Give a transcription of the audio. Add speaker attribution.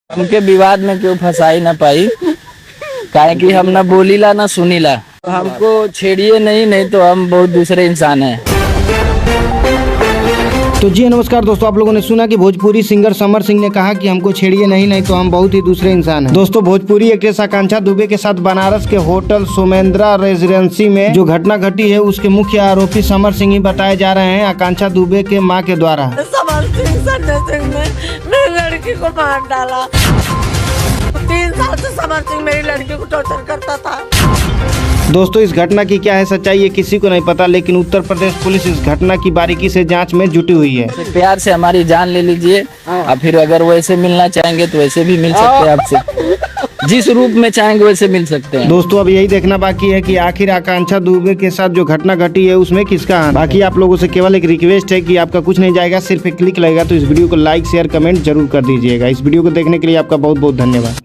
Speaker 1: हमके विवाद में क्यों फंसाई ना पाई, काहे कि हम ना बोलीला ना सुनीला। हमको छेड़िए नहीं तो हम बहुत दूसरे इंसान हैं।
Speaker 2: तो जी नमस्कार दोस्तों, आप लोगों ने सुना कि भोजपुरी सिंगर समर सिंह ने कहा कि हमको छेड़िए नहीं तो हम बहुत ही दूसरे इंसान हैं। दोस्तों, भोजपुरी एक्ट्रेस आकांक्षा दुबे के साथ बनारस के होटल सोमेंद्रा रेजिडेंसी में जो घटना घटी है उसके मुख्य आरोपी समर सिंह ही बताए जा रहे हैं आकांक्षा दुबे के मां के द्वारा।
Speaker 3: समर सिंह संजय सिंह ने मेरी लड़की को मार डाला। 3 साल से समर सिंह मेरी लड़की को टॉर्चर करता था।
Speaker 2: दोस्तों, इस घटना की क्या है सच्चाई ये किसी को नहीं पता, लेकिन उत्तर प्रदेश पुलिस इस घटना की बारीकी से जांच में जुटी हुई है।
Speaker 1: प्यार से हमारी जान ले लीजिए और फिर अगर वैसे मिलना चाहेंगे तो वैसे भी मिल सकते हैं आपसे, जिस रूप में चाहेंगे वैसे मिल सकते हैं।
Speaker 2: दोस्तों, अब यही देखना बाकी है कि आखिर आकांक्षा दुबे के साथ जो घटना घटी है उसमें किसका हाथ। बाकी आप लोगों से केवल एक रिक्वेस्ट है कि आपका कुछ नहीं जाएगा, सिर्फ एक क्लिक लगेगा तो इस वीडियो को लाइक शेयर कमेंट जरूर कर दीजिएगा। इस वीडियो को देखने के लिए आपका बहुत बहुत धन्यवाद।